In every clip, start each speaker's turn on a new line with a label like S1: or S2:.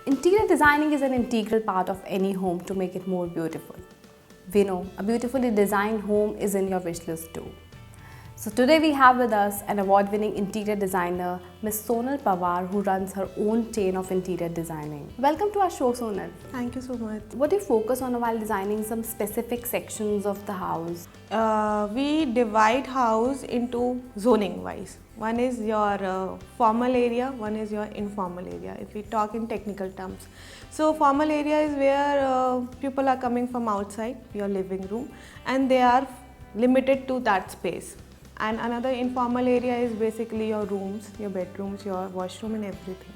S1: Interior designing is an integral part of any home to make it more beautiful. We know a beautifully designed home is in your wish list too. So today we have with us an award-winning interior designer, Ms. Sonal Pawar, who runs her own chain of interior designing. Welcome to our show, Sonal.
S2: Thank you so much.
S1: What do you focus on while designing some specific sections of the house?
S2: We divide house into zoning wise. One is your formal area, one is your informal area, if we talk in technical terms. So formal area is where people are coming from outside your living room and they are limited to that space. And another informal area is basically your rooms, your bedrooms, your washroom and everything.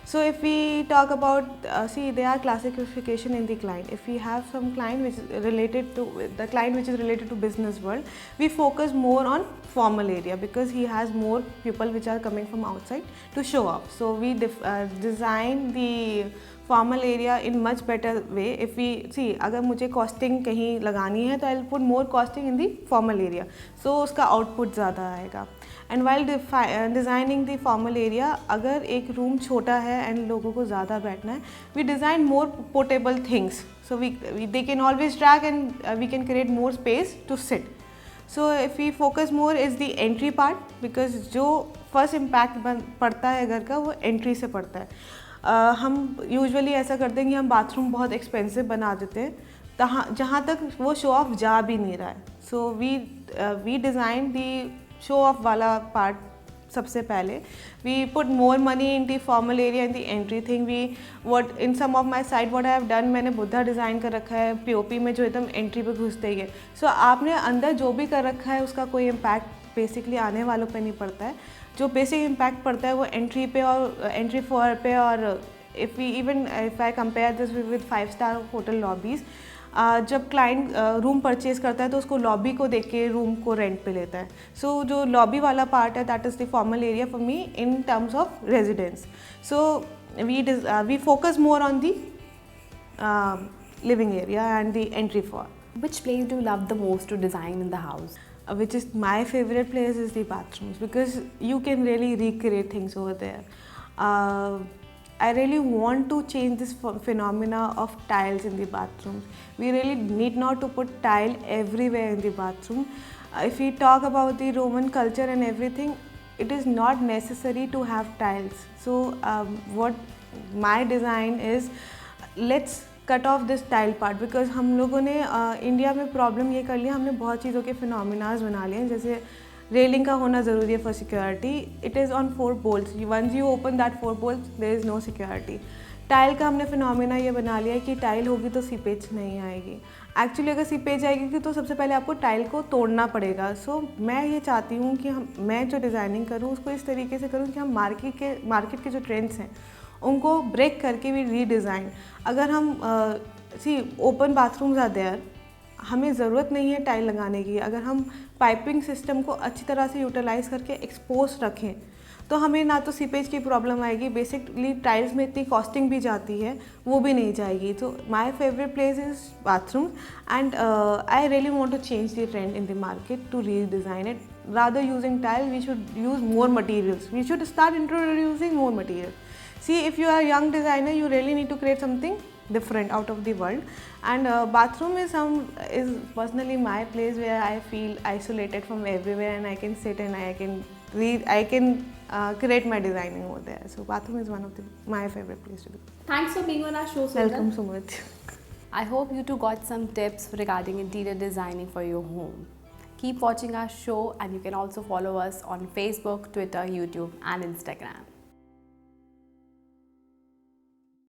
S2: So if we talk about, there are classification in the client. If we have some client which is related to, the client which is related to business world, we focus more on formal area because he has more people which are coming from outside to show up. So we design the formal area in much better way. If we see, अगर मुझे costing कहीं लगानी है तो I'll put more costing in the formal area. So उसका output ज़्यादा आएगा. And while designing the formal area, अगर एक room छोटा है and लोगों को ज़्यादा बैठना है, we design more portable things. So they can always drag and we can create more space to sit. So if we focus more is the entry part because जो first impact पड़ता है घर का वो entry से पड़ता है. हम यूजुअली ऐसा करते हैं कि हम बाथरूम बहुत एक्सपेंसिव बना देते हैं जहाँ तक वो शो ऑफ जा भी नहीं रहा है. So we design the show off वाला पार्ट सबसे पहले. We put more money in the formal area in the entry thing. What in some of my side what I have done, मैंने Buddha design कर रखा है पीओपी में जो एकदम एंट्री पे घुसते ही है. सो आपने अंदर जो भी कर रखा है उसका कोई इम्पैक्ट बेसिकली आने वालों पे नहीं पड़ता है. जो बेसिक इम्पैक्ट पड़ता है वो एंट्री पे और एंट्री फ्लोर पे. और if I compare this with five-star hotel lobbies, जब क्लाइंट रूम परचेज़ करता है तो उसको लॉबी को देख के रूम को रेंट पे लेता है. सो जो लॉबी वाला पार्ट है that is the formal area for me in terms of residence. So we focus more on the living area and the entry floor.
S1: Which place do you love the most to design in the house?
S2: Which is my favorite place is the bathrooms because you can really recreate things over there. I really want to change this phenomena of tiles in the bathrooms. We really need not to put tile everywhere in the bathroom. If we talk about the Roman culture and everything, it is not necessary to have tiles. So what my design is, let's cut off this tile part because हम लोगों ने India में problem ये कर लिया, हमने बहुत चीज़ों के फिनोमिनाज बना लिए हैं. जैसे रेलिंग का होना ज़रूरी है for security. It is on 4 bolts. Once you open that 4 bolts there is no security. Tile का हमने फिनोमिना ये बना लिया है कि टाइल होगी तो सीपेज नहीं आएगी. एक्चुअली अगर सीपेज आएगी तो सबसे पहले आपको टाइल को तोड़ना पड़ेगा. सो मैं ये चाहती हूँ कि मैं जो डिज़ाइनिंग करूँ उसको इस तरीके से करूँ कि हम मार्केट के जो ट्रेंड्स हैं उनको ब्रेक करके भी रीडिज़ाइन. अगर हम ओपन बाथरूम्स आर देयर, हमें ज़रूरत नहीं है टाइल लगाने की. अगर हम पाइपिंग सिस्टम को अच्छी तरह से यूटिलाइज़ करके एक्सपोज रखें तो हमें ना तो सीपेज की प्रॉब्लम आएगी. बेसिकली टाइल्स में इतनी कॉस्टिंग भी जाती है वो भी नहीं जाएगी. तो my favourite place is bathroom and I really want to change the trend in the market to redesign it. Rather using tile we should use more materials. We should start introducing more material. See, if you are a young designer, you really need to create something different out of the world. And bathroom is personally my place where I feel isolated from everywhere, and I can sit and I can read. I can create my designing over there. So bathroom is one of my favorite place to be.
S1: Thanks for being on our show, Sonal.
S2: Welcome so much.
S1: I hope you too got some tips regarding interior designing for your home. Keep watching our show, and you can also follow us on Facebook, Twitter, YouTube, and Instagram.